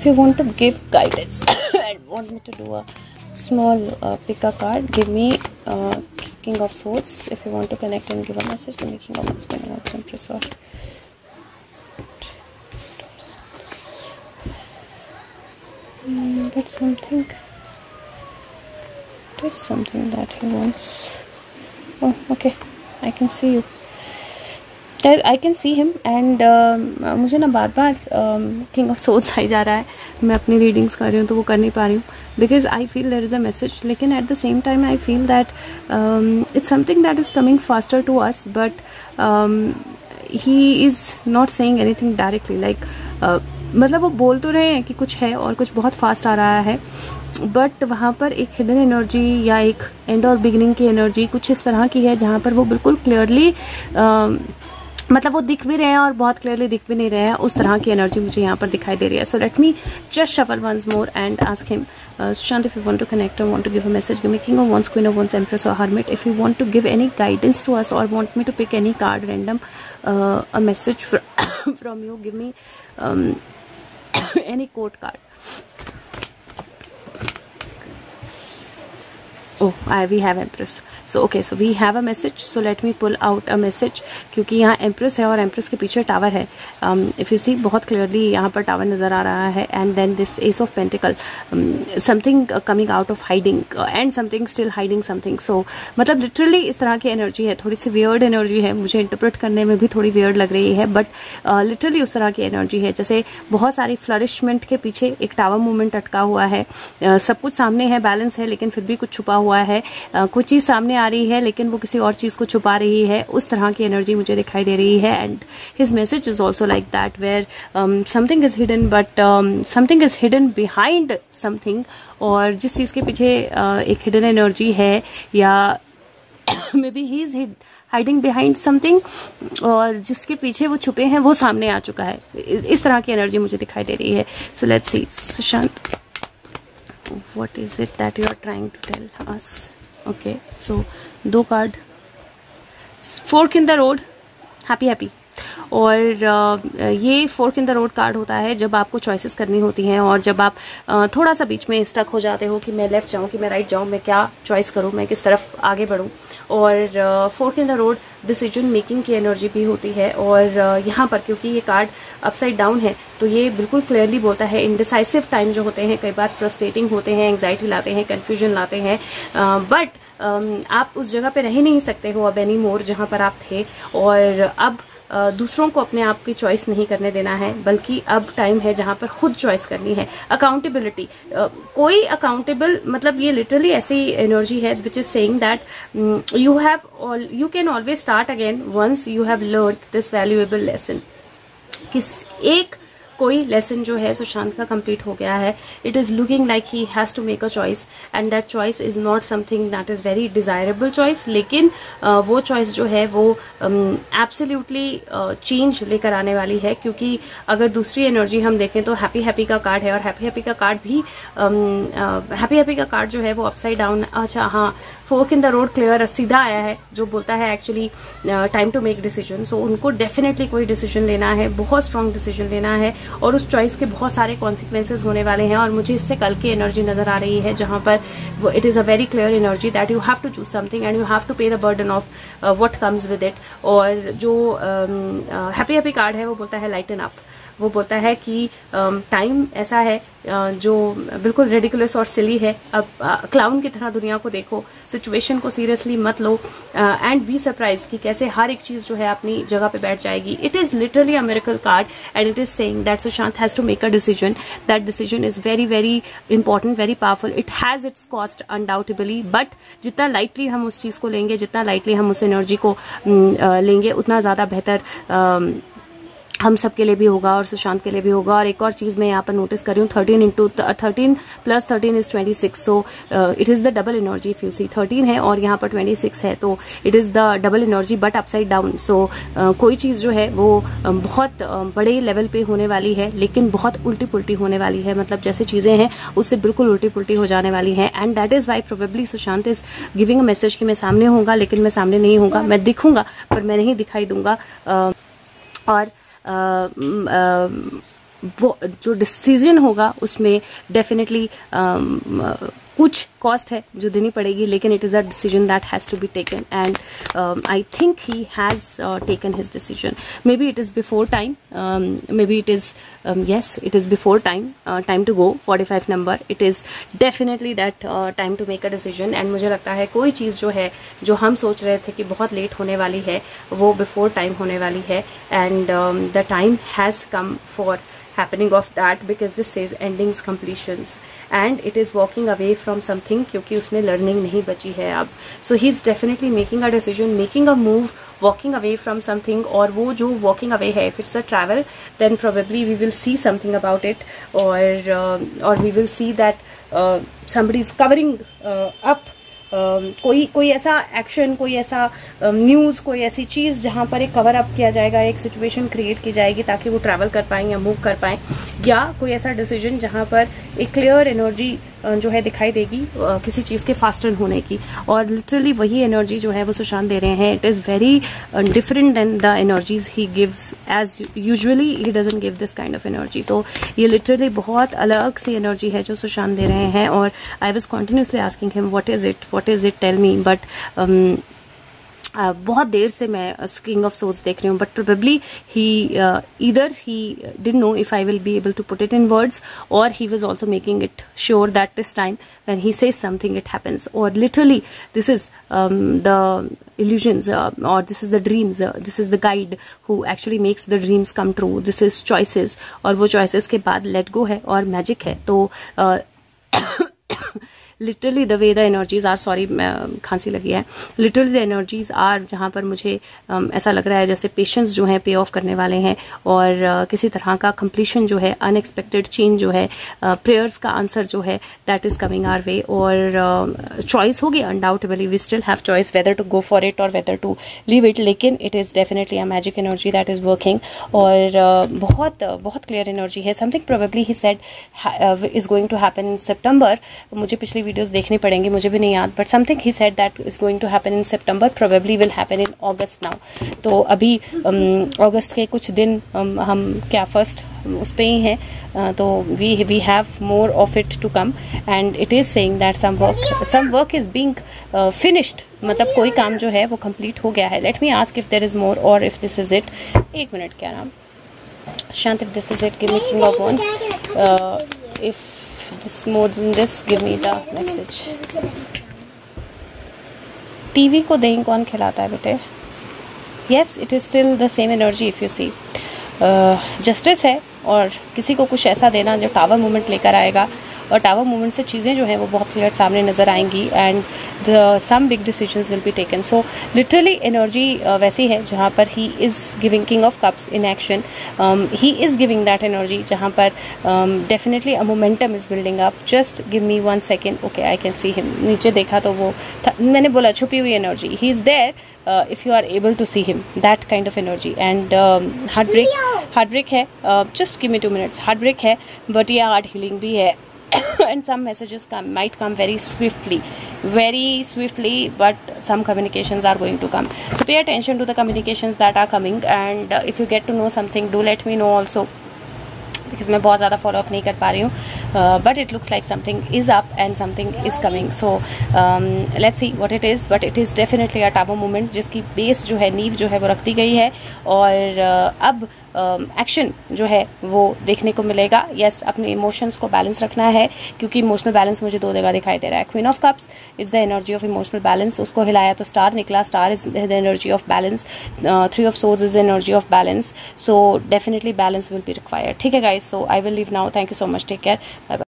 you want to give guidance and want me to do a small pick a card, give me King of Swords. If you want to connect and give a message, give me King of Wands, Queen of Wands, Empress, or but something. There's something that he wants. Oh, okay. I can see you. I can see him and मुझे ना बार बार king of swords आई जा रहा है. मैं अपनी readings कर रही हूँ तो वो कर नहीं पा रही हूँ because I feel there is a message, लेकिन at the same time I feel that it's something that is coming faster to us, but he is not saying anything directly. Like मतलब वो बोल तो रहे हैं कि कुछ है और कुछ बहुत फास्ट आ रहा है, बट वहाँ पर एक हिडन एनर्जी या एक एंड और बिगिनिंग की एनर्जी कुछ इस तरह की है जहाँ पर वो बिल्कुल क्लियरली मतलब वो दिख भी रहे हैं और बहुत क्लियरली दिख भी नहीं रहे हैं. उस तरह की एनर्जी मुझे यहाँ पर दिखाई दे रही है. So let me just shuffle once more and ask him, Sushant, if you want to connect or want to give a message, give me King of Wands, Queen of Wands, Empress or Hermit. If you want to give any guidance to us or want me to pick any card random, a message from you, give me any quote card. Oh, we have Empress. So okay, so we have a message. So let me pull out a message. क्योंकि यहाँ Empress है और Empress के पीछे tower है. If you see बहुत clearly यहाँ पर टावर नजर आ रहा है. And then this Ace of Pentacle, something coming out of hiding and something still hiding something. So मतलब literally इस तरह की एनर्जी है. थोड़ी सी weird एनर्जी है. मुझे इंटरप्रेट करने में भी थोड़ी weird लग रही है, बट literally उस तरह की एनर्जी है जैसे बहुत सारी फ्लरिशमेंट के पीछे एक टावर मूवमेंट अटका हुआ है. सब कुछ सामने है, बैलेंस है, लेकिन फिर भी कुछ छुपा हुआ है. कुछ चीज सामने आ रही है लेकिन वो किसी और चीज को छुपा रही है. उस तरह की एनर्जी मुझे दिखाई दे रही है. And his message is also like that, where something is hidden but something is hidden behind something. और जिस चीज के पीछे एक हिडन एनर्जी है या may be he is hiding behind something, और जिसके पीछे वो छुपे हैं वो सामने आ चुका है. इस तरह की एनर्जी मुझे दिखाई दे रही है. So let's see Sushant, what is it that you are trying to tell us? Okay, so 2 card, fork in the road, happy. और ये fork in the road card होता है जब आपको चॉइसेस करनी होती हैं और जब आप थोड़ा सा बीच में स्टक हो जाते हो कि मैं लेफ्ट जाऊं कि मैं राइट जाऊं, मैं क्या चॉइस करूं, मैं किस तरफ आगे बढ़ूं. और fork in the road decision making की एनर्जी भी होती है. और यहाँ पर क्योंकि ये कार्ड अपसाइड डाउन है तो ये बिल्कुल क्लियरली बोलता है इनडिसाइसिव टाइम जो होते हैं कई बार फ्रस्ट्रेटिंग होते हैं, एंग्जाइटी लाते हैं, कंफ्यूजन लाते हैं, बट आप उस जगह पे रह ही नहीं सकते हो अब एनी मोर जहां पर आप थे. और अब दूसरों को अपने आप की चॉइस नहीं करने देना है, बल्कि अब टाइम है जहां पर खुद चॉइस करनी है. अकाउंटेबिलिटी, कोई अकाउंटेबल मतलब ये लिटरली ऐसी एनर्जी है which is saying that you can always start again once you have learn this valuable lesson. एक कोई लेसन जो है सुशांत का कंप्लीट हो गया है. It is looking like he has to make a choice and that choice is not something that is very desirable choice, लेकिन वो चॉइस जो है वो एब्सोल्युटली चेंज लेकर आने वाली है. क्योंकि अगर दूसरी एनर्जी हम देखें तो हैप्पी का कार्ड है और हैप्पी का कार्ड भी हैप्पी का कार्ड जो है वो अपसाइड डाउन. अच्छा हाँ, fork in the road clear सीधा आया है जो बोलता है actually time to make decision. So उनको डेफिनेटली कोई डिसीजन लेना है, बहुत स्ट्रांग डिसीजन लेना है और उस चॉइस के बहुत सारे कॉन्सिक्वेंसेज होने वाले हैं. और मुझे इससे कल की एनर्जी नजर आ रही है जहां पर it is a very clear energy that you have to choose something and you have to pay the burden of what comes with it. और जो हैप्पी कार्ड है वो बोलता है लाइटन अप. वो बोलता है कि टाइम ऐसा है जो बिल्कुल रेडिकुलस और सिली है. अब क्लाउन की तरह दुनिया को देखो, सिचुएशन को सीरियसली मत लो एंड बी सरप्राइज कि कैसे हर एक चीज जो है अपनी जगह पे बैठ जाएगी. It is literally a miracle card and it is saying that Sushant has to make a decision. That decision is very very important, very powerful. It has its cost undoubtedly, but जितना लाइटली हम उस चीज को लेंगे, जितना lightly हम उस energy को लेंगे, उतना ज्यादा बेहतर हम सबके लिए भी होगा और सुशांत के लिए भी होगा. और एक और चीज मैं यहाँ पर नोटिस कर रही हूँ, 13 + 13 is 26. So it is the double energy. If you see 13 है और यहाँ पर 26 है तो it is the double energy but upside down. So कोई चीज जो है वो बहुत बड़े लेवल पे होने वाली है लेकिन बहुत उल्टी पुल्टी होने वाली है. मतलब जैसे चीजें हैं उससे बिल्कुल उल्टी पुल्टी हो जाने वाली है. And that is why probably Sushant is giving a message कि मैं सामने होऊंगा लेकिन मैं सामने नहीं होऊंगा, मैं दिखूंगा पर मैं नहीं दिखाई दूंगा. और वो जो डिसीजन होगा उसमें डेफिनेटली कुछ कॉस्ट है जो देनी पड़ेगी, लेकिन it is a decision that has to be taken and I think he has taken his decision. Maybe it is before time, maybe it is yes, it is before time to go. 45 number, it is definitely that time to make a decision. and मुझे लगता है कोई चीज़ जो है, जो हम सोच रहे थे कि बहुत लेट होने वाली है, वो before time होने वाली है. and the time has come for happening of that, because this says endings, completions, and it is walking away from something क्योंकि उसमें learning नहीं बची है अब. so he is definitely making a decision, making a move, walking away from something. और वो जो walking away है, if it's a travel, then probably we will see something about it, or we will see that somebody is covering up कोई ऐसा action, कोई ऐसा news, कोई ऐसी चीज़ जहाँ पर एक कवर अप किया जाएगा, एक सिचुएशन क्रिएट की जाएगी ताकि वो ट्रैवल कर पाएं या मूव कर पाएं, या कोई ऐसा डिसीजन जहाँ पर एक क्लियर एनर्जी जो है दिखाई देगी किसी चीज़ के फास्टर होने की. और लिटरली वही एनर्जी जो है वो सुशांत दे रहे हैं. It is very different than the energies he gives, as usually he doesn't give this kind of energy. तो ये लिटरली बहुत अलग सी एनर्जी है जो सुशांत दे रहे हैं. और I was continuously asking him what is it, tell me. But बहुत देर से मैं किंग ऑफ सोर्ड्स देख रही हूँ, but probably he either he didn't know if I will be able to put it in words, और he was also making it sure that this time when he says something it happens. और literally this is the illusions, or this is the dreams, this is the guide who actually makes the dreams come true. This is choices, और वो choices के बाद let go है और magic है. तो literally the way the energies are, sorry खांसी लगी है, लिटरली द एनर्जीज आर जहाँ पर मुझे ऐसा लग रहा है जैसे पेशेंस जो है पे ऑफ करने वाले हैं, और किसी तरह का कंप्लीशन जो है, अनएक्सपेक्टेड चेंज जो है, प्रेयर्स का आंसर जो है that is coming our way. और चॉइस होगी undoubtedly, we still have choice whether to go for it और वेदर टू लीव इट, लेकिन it is definitely a magic energy that is working. और बहुत clear energy है. Something probably he said is going to happen in September. मुझे पिछली videos देखनी पड़ेंगी, मुझे भी नहीं याद, but something he said that is going to happen in September, probably will happen in August now. तो अभी अगस्त के कुछ दिन हम क्या फर्स्ट उस पे ही हैं, तो we have more of it to come. And it is saying that some work is being finished, मतलब कोई काम जो है वो कंप्लीट हो गया है. Let me ask if there is more और इफ दिस इज इट. एक मिनट, क्या नाम शांत, if this is it give me king of wands. If this more than this, give me the message. TV को दही कौन खिलाता है बेटे? Yes, it is still the same energy if you see. Justice है, और किसी को कुछ ऐसा देना जो टावर मूवमेंट लेकर आएगा, और टावर मूवमेंट से चीज़ें जो हैं वो बहुत क्लियर सामने नज़र आएंगी. And some big decisions will be taken. So literally energy वैसी है जहाँ पर he is giving king of cups in action. He is giving that energy जहाँ पर definitely a momentum is building up. Just give me 1 second. Okay, I can see him. नीचे देखा तो वो मैंने बोला छुपी हुई energy. He is there if you are able to see him, that kind of energy. And heartbreak है, just give me 2 minutes. heartbreak है, but yeah, heart healing भी है. And some messages might come very swiftly, but some communications are going to come. So pay attention to the communications that are coming, and if you get to know something, do let me know also, because मैं बहुत ज़्यादा follow up नहीं कर पा रही हूँ. But it looks like something is up and something is coming. So let's see what it is. But it is definitely a tower movement जिसकी base जो है, नींव जो है वो रख दी गई है. और अब एक्शन जो है वो देखने को मिलेगा. यस, अपने इमोशंस को बैलेंस रखना है, क्योंकि इमोशनल बैलेंस मुझे 2 जगह दिखाई दे रहा है. Queen of cups is the energy of emotional balance. उसको हिलाया तो स्टार निकला. Star is the energy of balance. 3 of swords is the energy of balance. So definitely balance will be required. ठीक है guys, so I will leave now. Thank you so much. Take care. Bye bye.